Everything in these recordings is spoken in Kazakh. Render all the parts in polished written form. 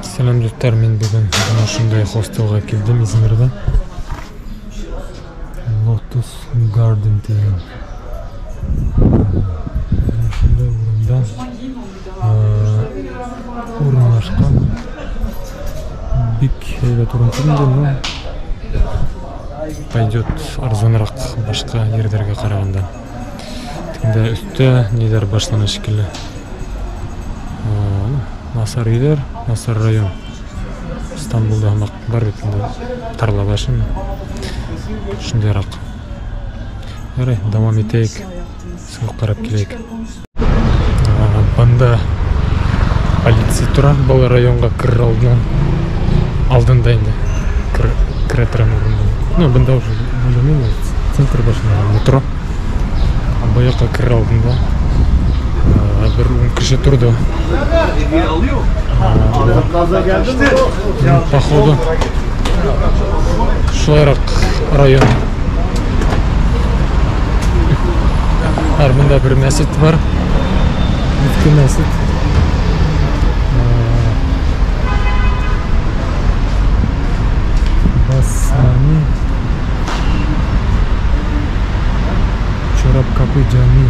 Selam dostlar, men bugun mana shunday hostelga keldim İzmir'de. Lotus Garden degan. Mana shunday o'rinda o'rinlashgan. Big hayvat o'rinda payjot arzonroq boshqa yerlarga qaraganda. Endi ustda nelar boshlanish shekilli. Nasar uylar, Nasar rayon. İstanbul'da var bitinde Tarlabaşın. Shundayroq. Yara, davom etaylik. Sizga qarab kelaylik. Bunda politsiya turadi, bu rayonga kirib oldinda endi. Kiratiram o'rinda. Bunda bilmayman, sentr boshida metro. Bu yoqqa kirib oldinda. Bir 10 kişi turdu. Походу Şulayrak rayon. Bunda bir mescid var. Eski mescid. Basmani Çorap Kapı Cami.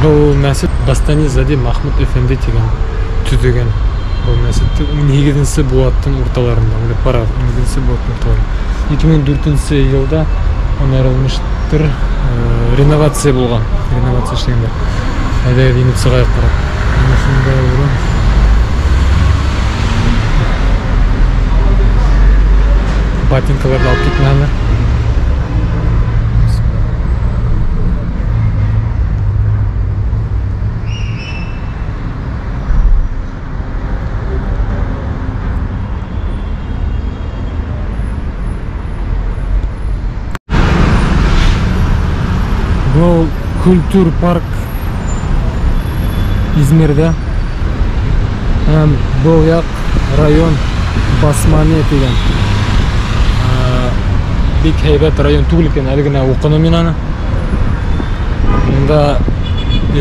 Bu mescid Bastani Zade Mahmud Efendi degan tuzgan. Bu mescidni 17-chi boatning o'rtalarida, ular para 17-chi boatning o'rtalarida. 2004-yilda onarılmıştır. Renovatsiya bo'lgan. Renovatsiya ishlaganda. Hayda inib sig'ayib qarab. Mana shunday o'rin. Batinkalarni olib ketganlar. Bu Kültür Park İzmir'de. Hem Boyak rayon Basmani degan. Big haybat rayon tug'ilgan aligina o'qonominani. Bunda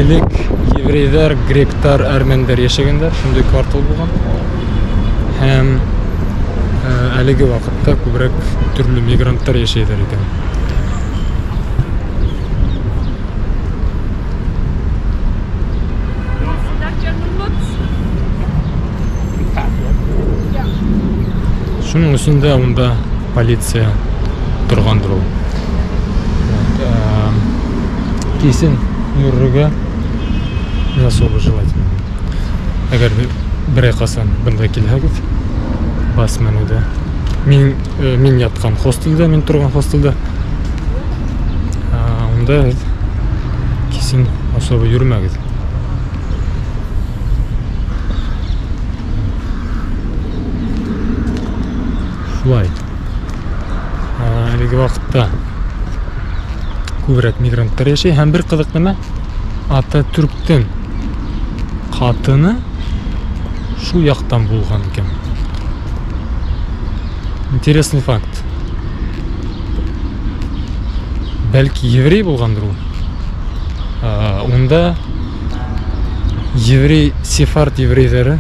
elik yevreylar, greklar, armenlar yashaganlar, shunday kvartal bo'lgan. Hem aligi vaqtda ko'proq turli migrantlar yashaydi ekan. Şunun üstünde onda politsiya turgandır o. Kesin yürürge nasıl olur желательно. Eğer bir ayqasan bunda kelhagif basmanıda. Min yatkan hostelde, min turgan hostelde. Onda kesin особо yürümegid. Şulay. Әлеге вакытта көбірек мигранттар яшай. Һәм bir кызык неме? Ататүрктен катыны шу яктан булган икән. Интересный факт. Бәлки еврей булгандыр ул. Онда еврей, сефард еврейләре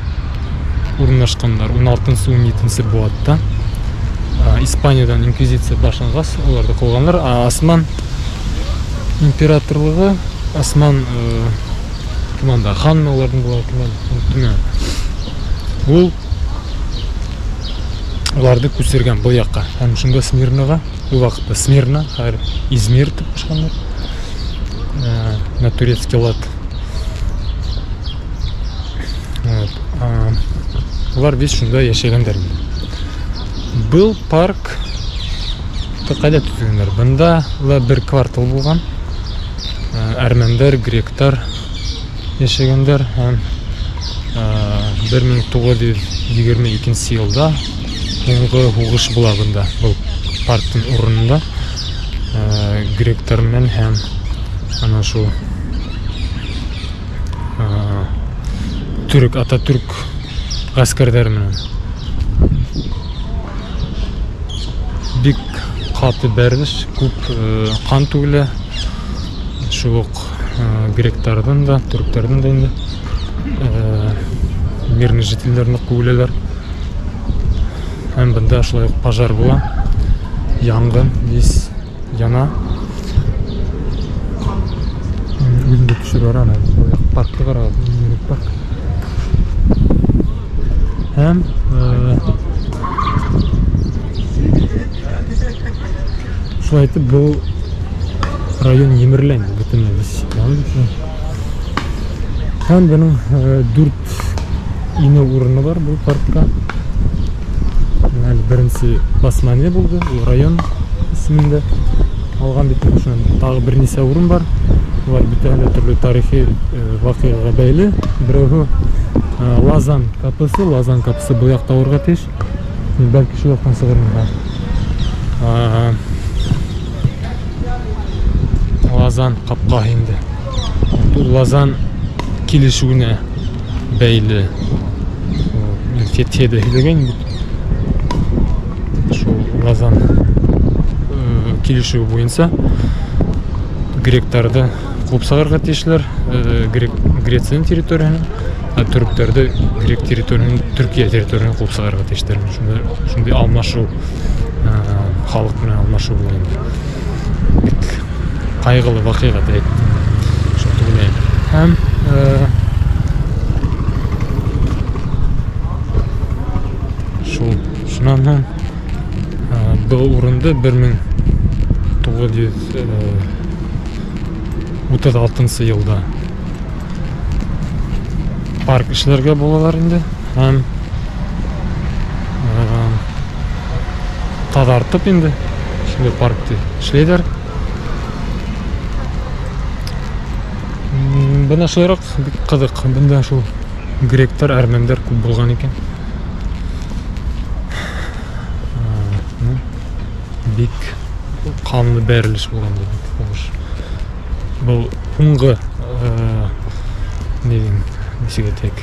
урнашканнар 16-17 буатта. İspanya'dan inkvизиция башланган, оларды кылганлар. Осман императорлыгы, Осман киманда хан олардын булган. Бул оларды күчергән бу якка. Һәм шунда Смирнага, бу вакытта Смирна, хәзер Измир дип кушканнар. На турецкий лад. Олар без шунда яшәгәннәр. Был парк кайда түзгәннәр. Бunda bir квартал булган. Армяндар, гректар яшәгәннәр һәм 1922 елда хугыш булагында бу парктын урынында гректар менен һәм ана шу Türk, Atatürk гаскәрләре менен бик каты бәрдиш, күп кан түгеле, шук гректардын да, түрктердин да инде мирный жительдерин куулелер. Һәм бында шулай ук пожар була. Янгын весь яна. Үйүндө түшүр бар ана. Паркка карап, парк. Һәм шулай итеп бул район емерленди бүтүнөй биз. Һәм буның 4 ине урыны бар бул паркка. Биринчи Басмане болду, район исминде алган деп ошон дагы бир нече урын бар. Булар бүт эле түрлүү тарихи вакыйгага бәйле. Бирөө Лазан капысы бул жакта урга теш. Белки ушул жактан чыгармын. Лазан капка инде. Бул Лазан килишүүнө бәйле. Фетхеде деген Лазан килишүү боюнча гректарды кууп чыгарга тийишлер, Грециянын территорияны, а түрктөрдү грек территорияны, Түркия территорияны кууп чыгарга тийиштер. Ушундай алмашуу, халык менен алмашуу болду. Кайгылуу вакыйга дейт. Ошентип ойлойм. Һәм шунан бұл урынды 1936 жылда парк ишлерге болалар инде. Һәм тазартып инде ушундай паркты ишлейлер. Бына шулайрак бик кызык. Бында шул гректер, армяндар көп болгон экен. Бик канлы берилиш болгон деп. Бул муңгы несеге тек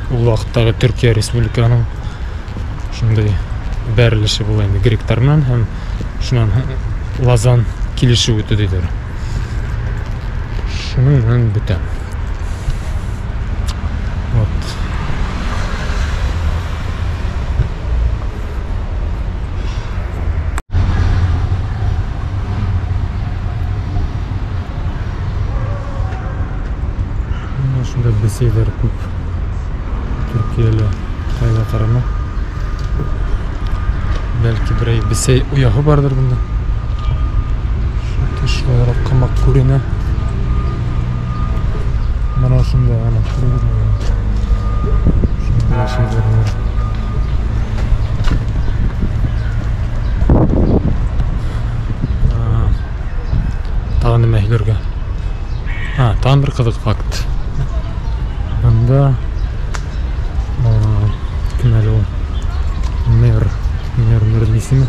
ул вакыттагы Түркия республиканын ушундай берилиши бул энди гректер менен һәм шунан Лазан килишүү өтү дейдер. Шунун менен бүтө. Вот. Şunda beseyler көп. Türkiye'li kayda karama. Belki bir besey uyağı vardır bunda. Şu şöyle kamak kurine. Bana şunda ana kurine. Şunda şeyler var. Tağın mehlerge. Tağın bir kızık fakt. Bunda kimeli o? Mer'in ismi.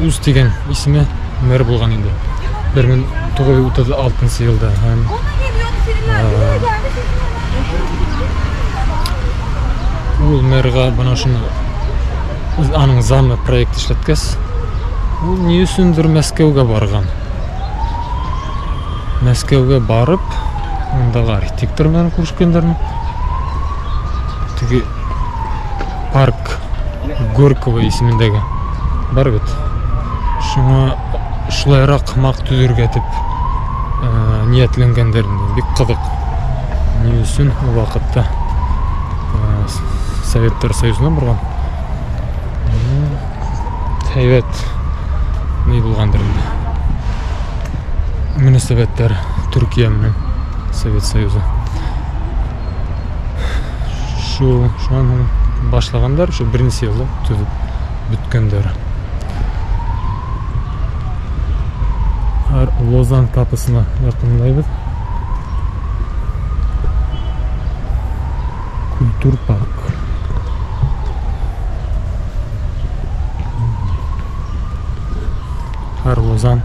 Uz деген ismi Mer болған енді. 1936 yılda. Ул Mer'ga bana şunu aның zamı proyekt işletkes. Ул не үсүндүр Мәскеуге барган. Мәскеуге барып, ондагы архитектор менен көрүшкөндөрүн. Тиги парк Горького исиминдеги бар бит. Шуңа ушулайраак мак түзүргө деп ниетленгендерин бик кызык. Не үчүн ул вакытта Советтер Союзуна барган. Хейвет не болгондорун. Мünasebetler Türkiye менен Совет Союзу. Şu an başlaganдар, şu birinci yılı tüzüp bütkönдөр. Lozan kapısına yakındayız. Kültür Park. Her Lozan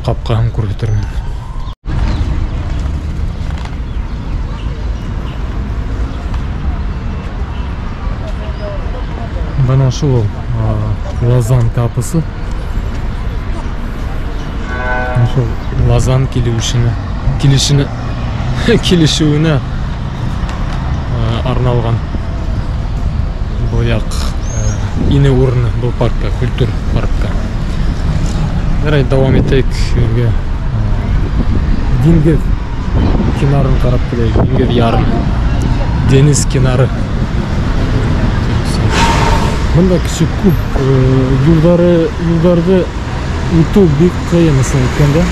kapkağın kurguturmen. Bana şu Lozan kapısı ошол Лозанн келишүүнө арналган бояк ине урны бул паркка, культур паркка. Жарай, давам этейик. Диңгез кинарын карап келейик. Диңгез ярым, дениз кинары. Мында кичи куб юлдарды утуу бик кыйын экен да.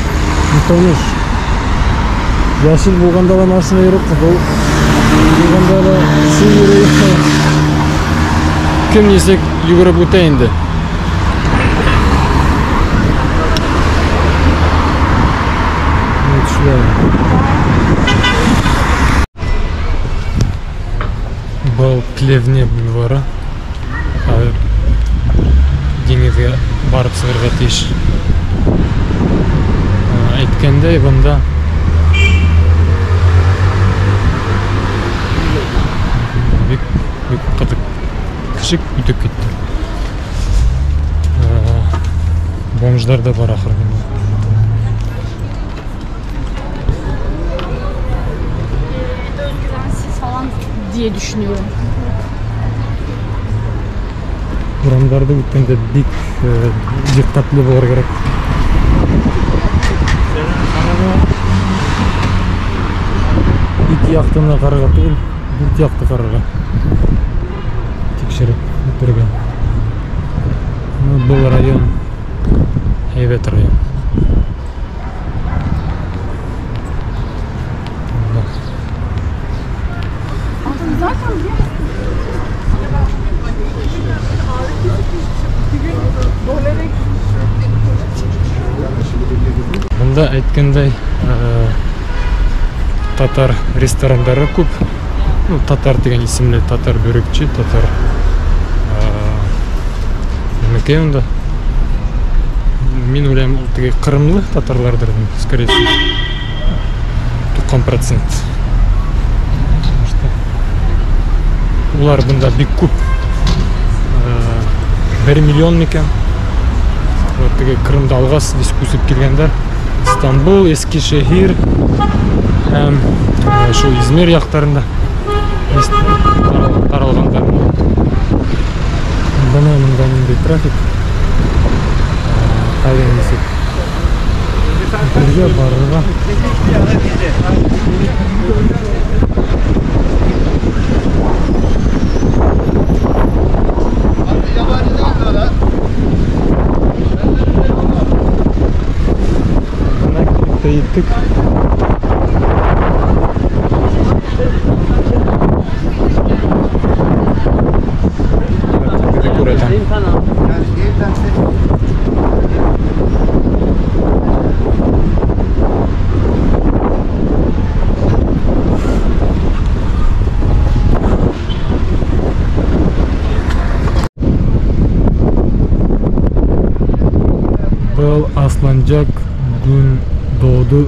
Муталыш жашыл болгондо да машина жүрөт, бул болгондо да ким десек жүгүрүп өтөйүн да. Бұл Плевне бульвары. Деңизге барып сыгырга тийиш. Айткандай, бунда бик кызык кишик үтүп кетти. Бомждар да бар акыры. Diye düşünüyorum. Buramlarda bitkende bik dikkatli болор керек. İki yaktığına kararga değil, bir yaktı kararga. Tekşirip ötürgen. Bu rayon, evet rayon. Bunda aytgандай татар ресторандары көп. Татар деген исемле, татар бөрөкчү, татар эмеке онда. Мен ойлойм, тиги кырымлы татарлардыр, скорее всего. 90%. Улар бunda бик көп. 1 миллион мекен. Тиги Кырымда алгас дискуссип келгендер. Стамбул, Эскишехир, şu İzmir yaktарында таралгандар. Мында мындай трафик. Кайдасып. Бирге барырга. Yettik. Бұл Асланжак күн doğdu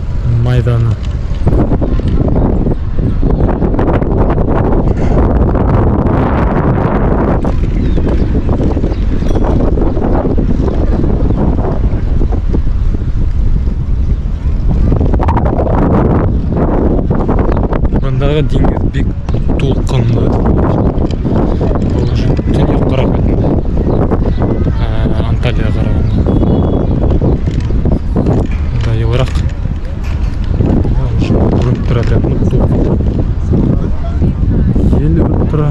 майданы. Мындағы деңгіз бик толқынлы. Бұл түнек қарап өтінде. Анталия қарағанда. Yılrak ultra деп мықты ел ultra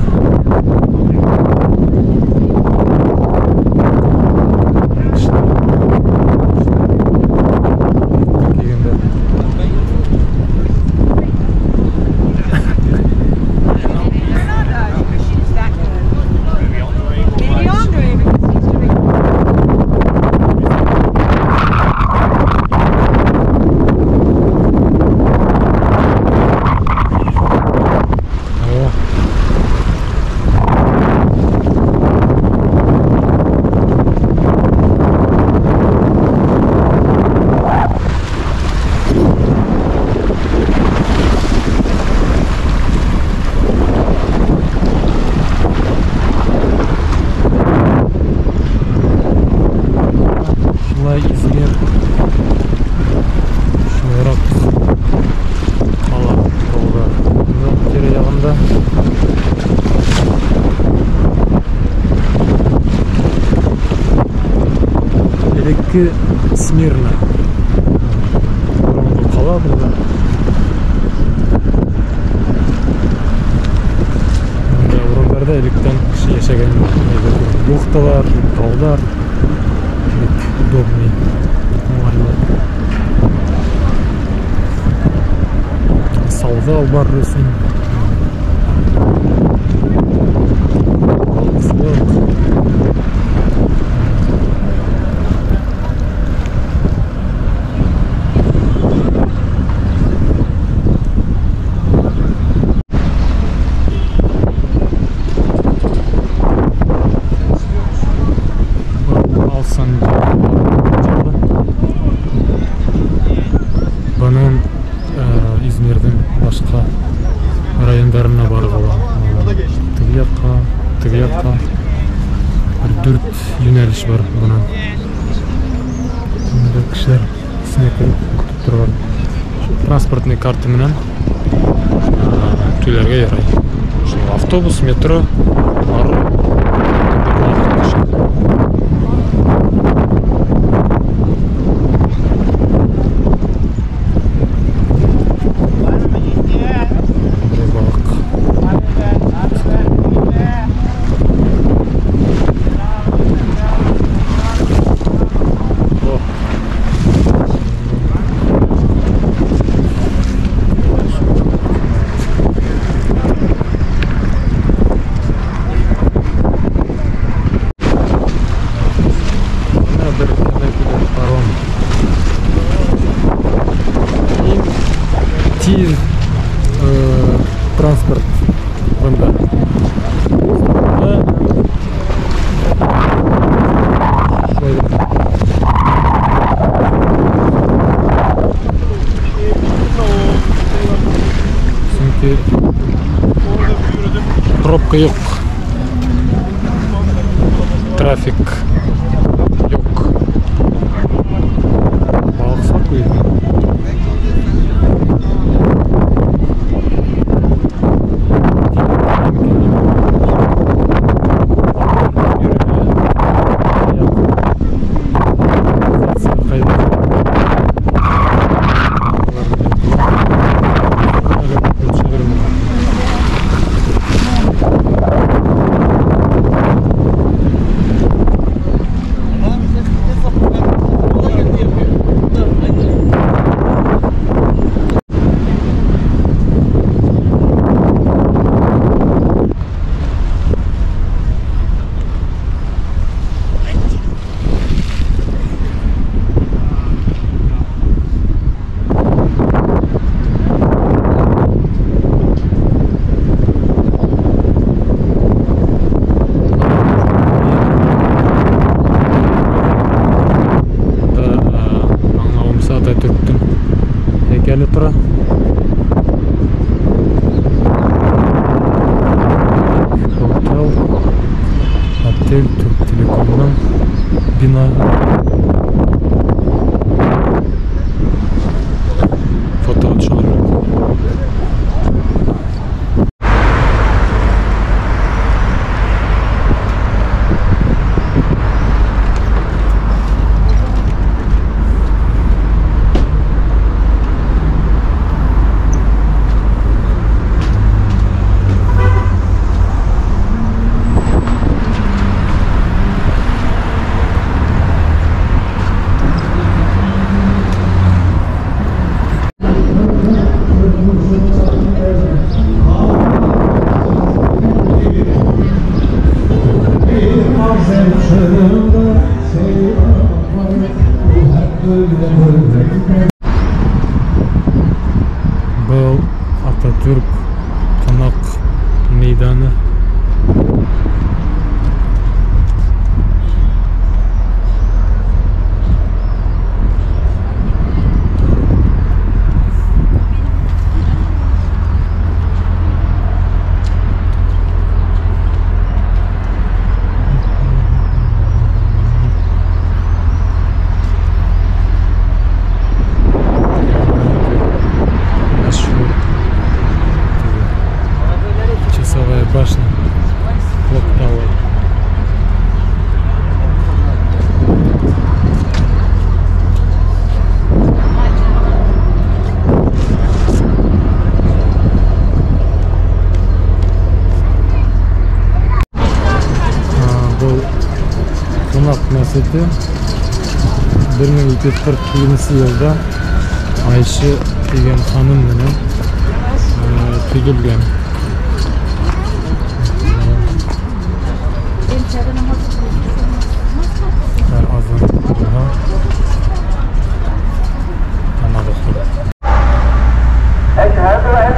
eski Smirna. Bұрынғы қала burada. Orada электен кіші yaşagan бухталар, таулар, удобный, ыңғайлы. Сауда бар ресми. Bunun İzmir'den başka rayonlarına barığa. Tıgıyakka. Bir 4 yöneliş var bunun. Burada kişiler sinekleri tutup transportный kartı bilen tüylerge yaray. Avtobus, metro, transport bunda. Çünkü pробка yok. Trafik yok. Bağırsak uyuyor. Atatürk'ün heykeli tura. Otel Türk Telekom'dan bina. Foto çağırıyor. mescidi 1240-yılda Ayşe degan hanım bilan tuzilgan. أشهد أن